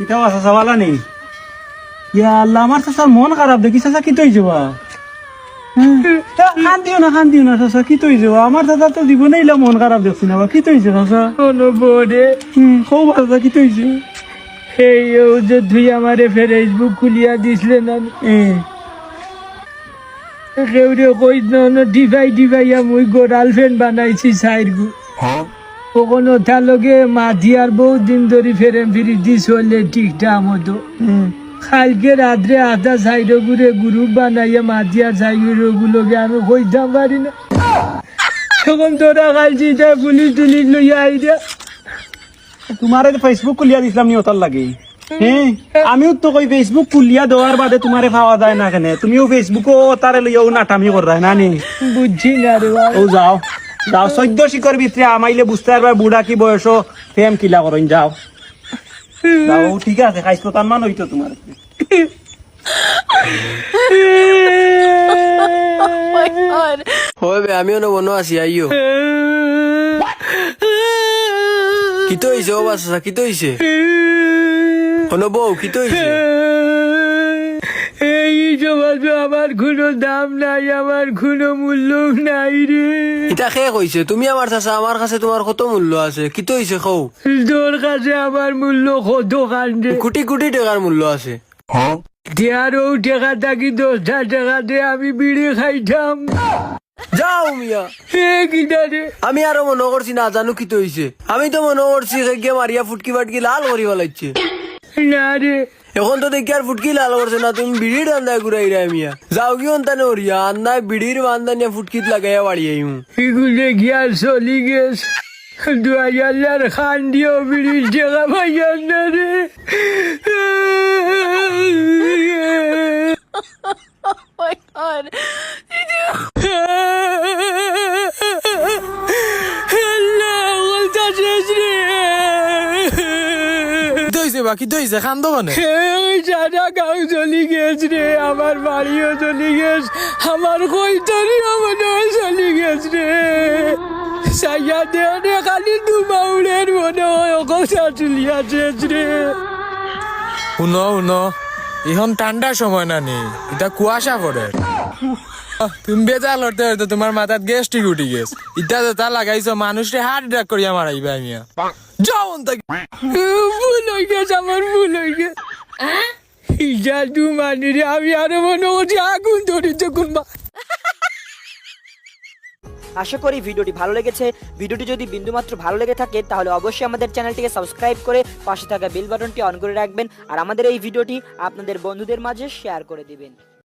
কিতা চাচা বালা নেই ইয়া আল্লাহ আমার চাচার মন খারাপ দেখি চাচা কি তৈ যাবা কান্দিও না চাচা কি তৈ যাবা আমার চাচা তো জীবনে ইলা মন খারাপ দেখছি না কি তৈছে চাচা বড়ে কৌ চাচা কি তৈছে এই যে তুই আমারে ফেসবুক খুলিয়া দিছিলে না কেউরে কই ডিভাই মুই গার্লফ্রেন্ড বানাইছি সাইরগু কখনো তার লগে মাধিয়ার বহুত দিন ধরে ফেরেম ফিরি দি চলে ঠিকঠাক মতো কালকে রাত্রে আধা সাইড ঘুরে গ্রুপ বানাইয়া মাধিয়ার সাইডের ওগুলোকে আমি কইতাম পারি না তখন তোরা কালছি পুলিশ টুলিশ লইয়া আইডিয়া তোমারে ফেসবুক খুলিয়া দিছিলাম নি ওটার লাগে আমিও তো কই ফেসবুক খুলিয়া দেওয়ার বাদে তোমারে পাওয়া যায় না কেন তুমিও ফেসবুকও তারে লইয়াও নাটামি করাই না নি বুঝছি না রে ও যাও 14 শিকর ভিতরে আমাইলে বুঝতে পারবা বুড়া কি বয়স ফেম কিলা করেন যাও যাও ঠিক আছে খাইছো তার মান হইতো তোমার হবে আমিও না বনো আছি আইও কি তো হইছে ও বাসা কি তো হইছে কোনো বউ কি তো হইছে এই সমাজে আমার কোনো দাম নাই আমার কোনো মূল্য নাই রে এটা খে কইছে তুমি আমার চাচা আমার কাছে তোমার কত মূল্য আছে কি তো হইছে কও তোর কাছে আমার মূল্য কত কান্দে কোটি কোটি টাকার মূল্য আছে দেয়ারও টাকা থাকি 10টা টাকা দিয়ে আমি বিড়ি খাইতাম যাও মিয়া কিনা রে আমি আরো মনে করছি না জানো কি তো হইছে আমি তো মনে করছি গিয়ে মারিয়া ফুটকি বাটকি লাল করি ফেলাইছে না রে এখন তো দেখি আর ফুটকি লাল করছে না তুমি বিড়ির আন্দায় ঘুরাই রা মিয়া যাও কি অন্তানে ওরিয়া আন্দায় বিড়ির বান্দা নিয়ে ফুটকিত লাগাইয়া বাড়ি আইমু এগুলো গিয়া চলি গেছ 2000 খান দিও বিড়ির টাকা পাইয়ান না রে বাকি তো হইছে খান্দ মানে সারা গাঁও চলি গেছ রে আমার বাড়িও চলি গেছ আমার কইতরিও মনে হয় চলি গেছ রে সাইয়া দে খালি দুমাউলের মনে হয় কথা চলিয়া যেছ রে শুনো এখন ঠান্ডার সময় না নেই এটা কুয়াশা পড়ে তুমি বেজাল হতে হতে তোমার মাথাত গ্যাস্ট্রিক উঠি গেছ ইটা তা লাগাইছো মানুষে হার্ট অ্যাটাক করিয়া মারাইবা মিয়া যাও ভুল হয়ে গেছে আমার ভুল হয়ে গেছে জাদু মানি রে আমি আরো মনে হচ্ছে আগুন ধরেছে কোনবা আশা করি ভিডিওটি ভালো লেগেছে ভিডিওটি যদি বিন্দুমাত্র ভালো লেগে থাকে তাহলে অবশ্যই আমাদের চ্যানেলটিকে সাবস্ক্রাইব করে পাশে থাকা বেল বাটনটি অন করে রাখবেন আর আমাদের এই ভিডিওটি আপনাদের বন্ধুদের মাঝে শেয়ার করে দিবেন।